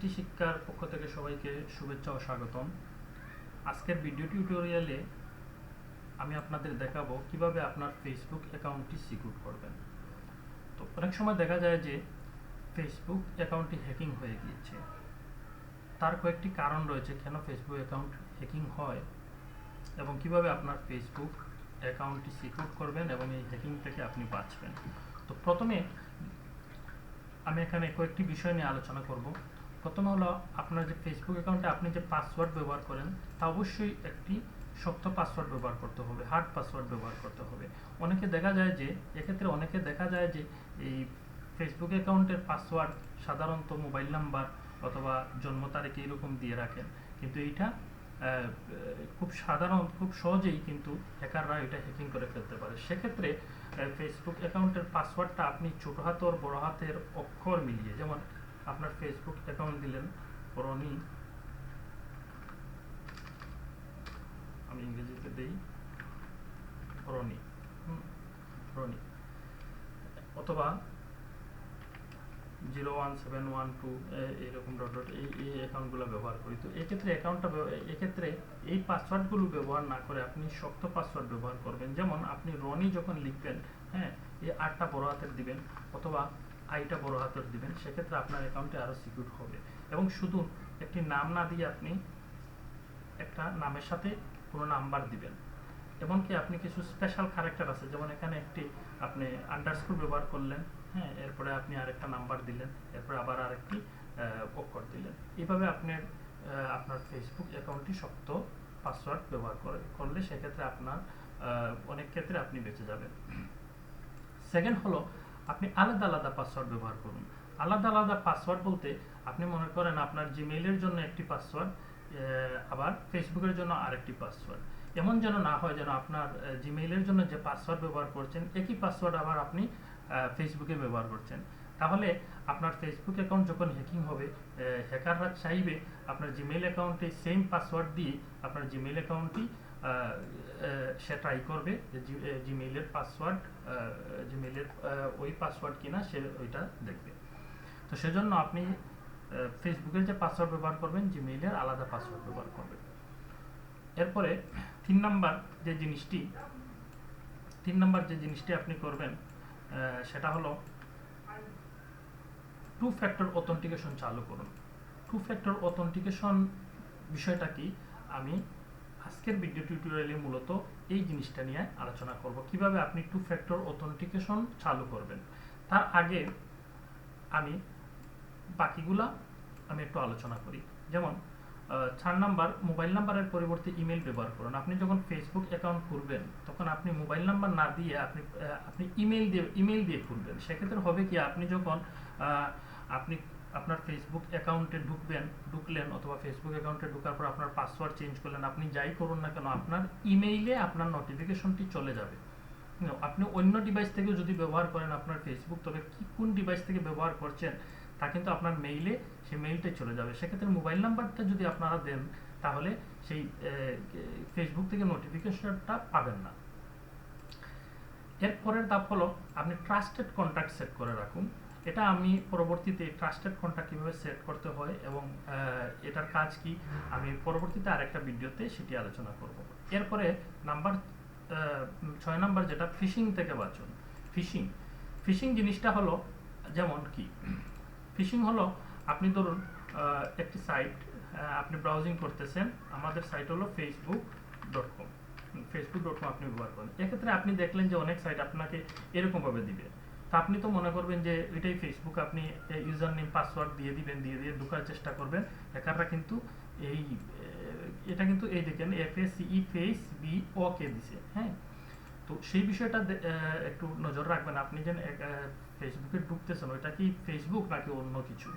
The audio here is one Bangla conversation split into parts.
আইসিটি শিক্ষার পক্ষ থেকে সবাইকে শুভেচ্ছা ও স্বাগতম। আজকের ভিডিও টিউটোরিয়ালে আমি আপনাদের দেখাবো কিভাবে আপনার ফেসবুক অ্যাকাউন্টটি সিকিউর করবেন। তো অনেক সময় দেখা যায় যে ফেসবুক অ্যাকাউন্টটি হ্যাকিং হয়ে গিয়েছে। তার কয়েকটি কারণ রয়েছে কেন ফেসবুক অ্যাকাউন্ট হ্যাকিং হয় এবং কিভাবে আপনার ফেসবুক অ্যাকাউন্টটি সিকিউর করবেন এবং এই হ্যাকিং থেকে আপনি বাঁচবেন। তো প্রথমে আমি এখানে কয়েকটি বিষয় নিয়ে আলোচনা করব। প্রথমে হলো আপনার যে ফেসবুক অ্যাকাউন্টে আপনি যে পাসওয়ার্ড ব্যবহার করেন তা অবশ্যই একটি শক্ত পাসওয়ার্ড ব্যবহার করতে হবে, হার্ড পাসওয়ার্ড ব্যবহার করতে হবে। অনেকে দেখা যায় যে এই ফেসবুক অ্যাকাউন্টের পাসওয়ার্ড সাধারণত মোবাইল নাম্বার অথবা জন্ম তারিখ এইরকম দিয়ে রাখেন, কিন্তু এইটা খুব সহজেই কিন্তু হ্যাকাররা এটা হ্যাকিং করে ফেলতে পারে। সেক্ষেত্রে ফেসবুক অ্যাকাউন্টের পাসওয়ার্ডটা আপনি ছোট হাতের বড় হাতের অক্ষর মিলিয়ে, যেমন আপনার ফেসবুক অ্যাকাউন্ট দিলেন রনি, আমি ইংরেজিতে দেই রনি, রনি, অথবা 01712 এইরকম ডট ডট এই অ্যাকাউন্টগুলো ব্যবহার করি। তো এক্ষেত্রে এই পাসওয়ার্ডগুলো ব্যবহার না করে আপনি শক্ত পাসওয়ার্ড ব্যবহার করবেন। যেমন আপনি রনি যখন লিখবেন, হ্যাঁ, এই আরটা বড় হাতের দিবেন অথবা আইটা বড় হাতের দিবেন, সেক্ষেত্রে আপনার অ্যাকাউন্টে আরও সিকিউর হবে। এবং শুধু একটি নাম না দিয়ে আপনি একটা নামের সাথে কোনো নাম্বার দিবেন। এমনকি আপনি কিছু স্পেশাল ক্যারেক্টার আছে, যেমন এখানে একটি আপনি আন্ডারস্কোর ব্যবহার করলেন, হ্যাঁ, এরপরে আপনি আরেকটা নাম্বার দিলেন, এরপরে আবার আরেকটি অক্ষর দিলেন। এইভাবে আপনার ফেসবুক অ্যাকাউন্টটি শক্ত পাসওয়ার্ড ব্যবহার করলে সেক্ষেত্রে আপনার অনেক ক্ষেত্রে আপনি বেঁচে যাবেন। সেকেন্ড হলো আপনি আলাদা আলাদা পাসওয়ার্ড ব্যবহার করুন। আলাদা আলাদা পাসওয়ার্ড বলতে আপনি মনে করেন আপনার জিমেইলের জন্য একটি পাসওয়ার্ড, আবার ফেসবুকের জন্য আরেকটি পাসওয়ার্ড। এমন যেন না হয় যেন আপনার জিমেইলের জন্য যে পাসওয়ার্ড ব্যবহার করছেন একই পাসওয়ার্ড আবার আপনি ফেসবুকে ব্যবহার করছেন। তাহলে আপনার ফেসবুক অ্যাকাউন্ট যখন হ্যাকিং হবে, হ্যাকাররা চাইবে আপনার জিমেইল অ্যাকাউন্টে সেম পাসওয়ার্ড দিয়ে আপনার জিমেইল অ্যাকাউন্টটি সে ট্রাই করবে জিমেইলের পাসওয়ার্ড, জিমেইলের ওই পাসওয়ার্ড কিনা সে ওইটা দেখবে। তো সেজন্য আপনি ফেসবুকের যে পাসওয়ার্ড ব্যবহার করবেন জিমেইলের আলাদা পাসওয়ার্ড ব্যবহার করবেন। এরপরে তিন নাম্বার যে জিনিসটি আপনি করবেন সেটা হলো টু ফ্যাক্টর অথেন্টিকেশন চালু করুন। টু ফ্যাক্টর অথেন্টিকেশন বিষয়টা কি, আমি আজকের ভিডিও টিউটোরিয়ালে মূলত এই জিনিসটা নিয়ে আলোচনা করব, কিভাবে আপনি টু ফ্যাক্টর অথেন্টিকেশন চালু করবেন। তার আগে আমি বাকিগুলা একটু আলোচনা করি। যেমন 4 নাম্বার, মোবাইল নাম্বারের পরিবর্তে ইমেল ব্যবহার করুন। আপনি যখন ফেসবুক অ্যাকাউন্ট খুলবেন তখন আপনি মোবাইল নাম্বার না দিয়ে আপনি ইমেল দিয়ে খুলবেন। সেক্ষেত্রে হবে কি, আপনি যখন আপনি আপনার ফেসবুক অ্যাকাউন্টে ঢুকলেন অথবা ফেসবুক অ্যাকাউন্টে ঢোকার পর আপনার পাসওয়ার্ড চেঞ্জ করলেন, আপনি যাই করুন না কেন আপনার ইমেইলে আপনার নোটিফিকেশনটি চলে যাবে। আপনি অন্য ডিভাইস থেকেও যদি ব্যবহার করেন আপনার ফেসবুক, তবে কোন ডিভাইস থেকে ব্যবহার করছেন তা কিন্তু আপনার মেইলে সেই মেইলটাই চলে যাবে। সেক্ষেত্রে মোবাইল নাম্বারটা যদি আপনারা দেন তাহলে সেই ফেসবুক থেকে নোটিফিকেশনটা পাবেন না। এরপরের ধাপ হলো আপনি ট্রাস্টেড কন্ট্যাক্ট সেট করে রাখুন। এটা আমি পরবর্তীতে ট্রাস্টেড কন্ট্যাক্ট কীভাবে সেট করতে হয় এবং এটার কাজ কি আমি পরবর্তীতে আরেকটা ভিডিওতে সেটি আলোচনা করব। এরপরে 6 নাম্বার যেটা, ফিশিং থেকে বাঁচুন। ফিশিং জিনিসটা হলো যেমন কি, ফিশিং হলো আপনি ধরুন একটি সাইট আপনি ব্রাউজিং করতেছেন, আমাদের সাইট হলো facebook.com আপনি ব্যবহার করেন। এক্ষেত্রে আপনি দেখলেন যে অনেক সাইট আপনাকে এরকমভাবে দিবে, তা আপনি তো মনে করবেন যে এটাই ফেসবুক, আপনি ইউজার নেম পাসওয়ার্ড দিয়ে ঢোকার চেষ্টা করবেন। হ্যাকাররা কিন্তু এটা কিন্তু এই দেখেন FACE ফেস BOK দিছে, হ্যাঁ। তো সেই বিষয়টা একটু নজর রাখবেন, আপনি যেন ফেসবুকে ঢুকতেছেন ওইটা কি ফেসবুক নাকি অন্য কিছু।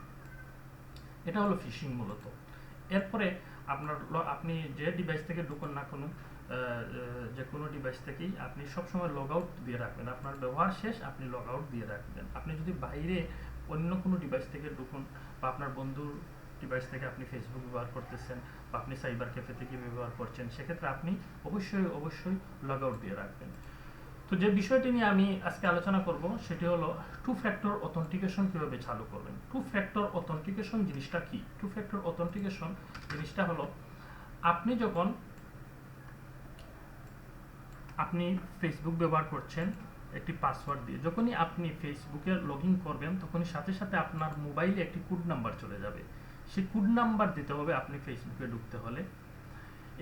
এটা হলো ফিশিং মূলত। এরপরে আপনি যে ডিভাইস থেকে ঢুকুন না কোনো, যে কোনো ডিভাইস থেকেই আপনি সবসময় লগ আউট দিয়ে রাখবেন। আপনার ব্যবহার শেষ আপনি লগ আউট দিয়ে রাখবেন। আপনি যদি বাইরে অন্য কোনো ডিভাইস থেকে ঢুকুন বা আপনার বন্ধুর ডিভাইস থেকে আপনি ফেসবুক ব্যবহার করতেছেন বা আপনি সাইবার ক্যাফে থেকে ব্যবহার করছেন, সেক্ষেত্রে আপনি অবশ্যই লগ আউট দিয়ে রাখবেন। তো তো যে বিষয়টি নিয়ে আমি আজকে আলোচনা করব সেটি হলো টু ফ্যাক্টর অথেন্টিকেশন কিভাবে চালু করবেন। টু ফ্যাক্টর অথেন্টিকেশন জিনিসটা কি? টু ফ্যাক্টর অথেন্টিকেশন জিনিসটা হলো আপনি যখন আপনি ফেসবুক ব্যবহার করছেন একটি পাসওয়ার্ড দিয়ে, যখনই আপনি ফেসবুকে লগ ইন করবেন তখনই সাথে সাথে আপনার মোবাইলে একটি কোড নাম্বার চলে যাবে। সেই কোড নাম্বার দিতে হবে আপনি ফেসবুকে ঢুকতে হলে।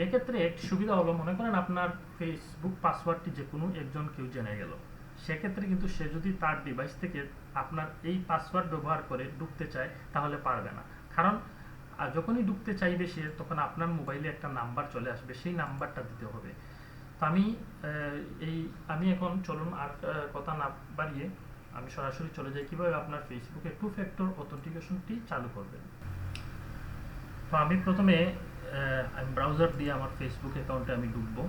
এক্ষেত্রে একটি সুবিধা হলো, মনে করেন আপনার ফেসবুক পাসওয়ার্ডটি যে কোনো একজন কেউ জেনে গেল, সেক্ষেত্রে কিন্তু সে যদি তার ডিভাইস থেকে আপনার এই পাসওয়ার্ড ব্যবহার করে ঢুকতে চায় তাহলে পারবে না। কারণ যখনই ঢুকতে চাইবে সে, তখন আপনার মোবাইলে একটা নাম্বার চলে আসবে, সেই নাম্বারটা দিতে হবে। তো আমি এখন চলুন আর কথা না বাড়িয়ে আমি সরাসরি চলে যাই কিভাবে আপনার ফেসবুকে টু ফ্যাক্টর অথেন্টিকেশনটি চালু করবেন। তো আমি প্রথমে আমি ব্রাউজার দিয়ে আমার ফেসবুক অ্যাকাউন্টে আমি ঢুকবো।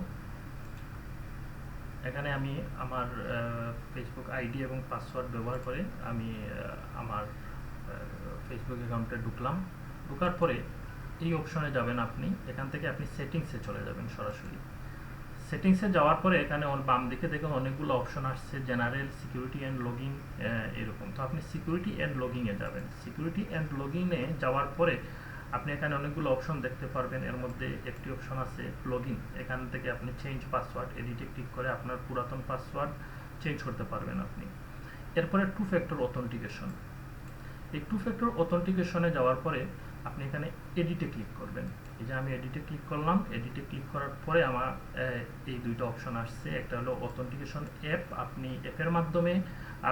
এখানে আমি আমার ফেসবুক আইডি এবং পাসওয়ার্ড ব্যবহার করে আমি আমার ফেসবুক অ্যাকাউন্টে ঢুকলাম। ঢোকার পরে এই অপশনে যাবেন আপনি, এখান থেকে আপনি সেটিংসে চলে যাবেন সরাসরি। সেটিংসে যাওয়ার পরে এখানে বাম দিকে দেখুন অনেকগুলো অপশন আসছে, জেনারেল, সিকিউরিটি অ্যান্ড লগইন, এরকম। তো আপনি সিকিউরিটি অ্যান্ড লগইনে যাবেন। সিকিউরিটি অ্যান্ড লগইনে যাওয়ার পরে আপনি এখানে অনেকগুলো অপশন দেখতে পারবেন। এর মধ্যে একটি অপশন আছে লগইন। এখান থেকে আপনি চেঞ্জ পাসওয়ার্ড, এডিটে ক্লিক করে আপনার পুরাতন পাসওয়ার্ড চেঞ্জ করতে পারবেন আপনি। এরপরে টু ফ্যাক্টর অথেন্টিকেশন। এই টু ফ্যাক্টর অথেন্টিকেশনে যাওয়ার পরে আপনি এখানে এডিটে ক্লিক করবেন। এই যে আমি এডিটে ক্লিক করলাম। এডিটে ক্লিক করার পরে আমার এই দুইটা অপশন আসছে। একটা হলো অথেন্টিকেশন অ্যাপ, আপনি অ্যাপের মাধ্যমে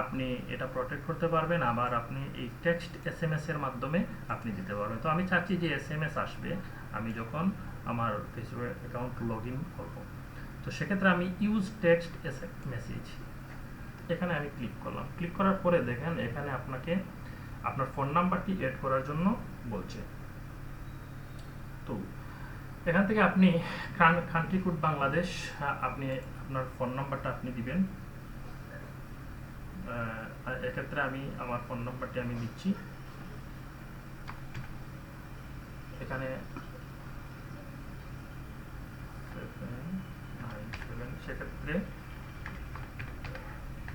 আপনি এটা প্রোটেক্ট করতে পারবেন, আবার আপনি এই টেক্সট SMS এর মাধ্যমে আপনি দিতে পারবেন। তো আমি চাচ্ছি যে SMS আসবে আমি যখন আমার ফেসবুক অ্যাকাউন্ট লগ ইন করবো। তো সেক্ষেত্রে আমি ইউজ টেক্সট মেসেজ, এখানে আমি ক্লিক করলাম। ক্লিক করার পরে দেখেন এখানে আপনাকে আপনার ফোন নাম্বারটি এড করার জন্য বলছে। তো এখান থেকে আপনি কান্ট্রি কোড বাংলাদেশ, আপনি আপনার ফোন নাম্বারটা আপনি দিবেন। এক্ষেত্রে আমি আমার ফোন নাম্বারটি আমি দিচ্ছি। এখানে 797,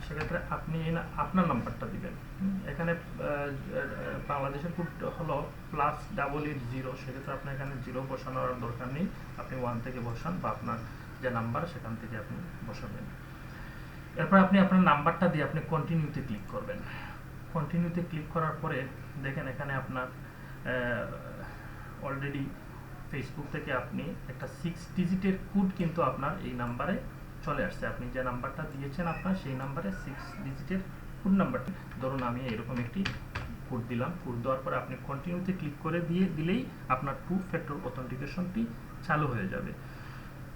সেক্ষেত্রে আপনি আপনার নাম্বারটা দিবেন। এখানে বাংলাদেশের কোড হলো +880, সেক্ষেত্রে আপনার এখানে 0 বসানোর দরকার নেই, আপনি 1 থেকে বসান বা আপনার যে নাম্বার সেখান থেকে আপনি বসাবেন। এরপর আপনি আপনার নাম্বারটা দিয়ে আপনি কন্টিনিউতে ক্লিক করবেন। কন্টিনিউতে ক্লিক করার পরে দেখেন এখানে আপনার অলরেডি ফেসবুক থেকে আপনি একটা 6 ডিজিটের কোড কিন্তু আপনার এই নাম্বারে চলে আসছে। আপনি যে নাম্বারটা দিয়েছেন আপনার সেই নাম্বারে 6 ডিজিটের কোড নাম্বারটা, ধরুন আমি এরকম একটি কোড দিলাম। কোড দেওয়ার পরে আপনি কন্টিনিউতে ক্লিক করে দিলেই আপনার টু ফ্যাক্টর অথেন্টিকেশনটি চালু হয়ে যাবে।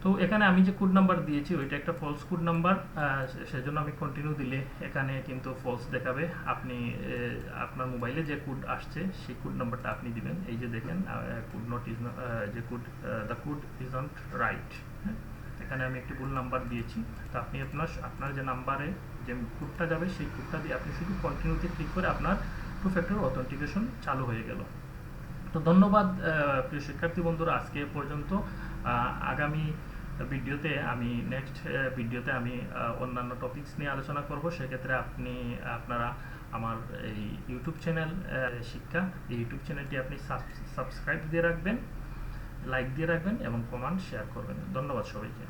তো এখানে আমি যে কোড নাম্বার দিয়েছি ওইটা একটা ফলস কোড নাম্বার, সেজন্য আমি কন্টিনিউ দিলে এখানে কিন্তু ফলস দেখাবে। আপনি আপনার মোবাইলে যে কোড আসছে সেই কোড নাম্বারটা আপনি দিবেন। এই যে দেখেন কোড নট ইজ যে code, the code is not right. এখানে আমি একটি ভুল নাম্বার দিয়েছি। তো আপনি আপনার যে নাম্বারে যে কোডটা যাবে সেই কোডটা দিয়ে আপনি শুধু কন্টিনিউতে ক্লিক করে আপনার টু ফ্যাক্টর অথেন্টিকেশন চালু হয়ে গেল। তো ধন্যবাদ প্রিয় শিক্ষার্থী বন্ধুরা, আজকে পর্যন্ত। আগামী ভিডিওতে আমি ভিডিওতে আমি অন্যান্য টপিকস নিয়ে আলোচনা করব। সেক্ষেত্রে আপনারা আমার এই ইউটিউব চ্যানেল শিক্ষা, এই ইউটিউব চ্যানেলটি আপনি সাবস্ক্রাইব দিয়ে রাখবেন, লাইক দিয়ে রাখবেন এবং কমেন্ট শেয়ার করবেন। ধন্যবাদ সবাইকে।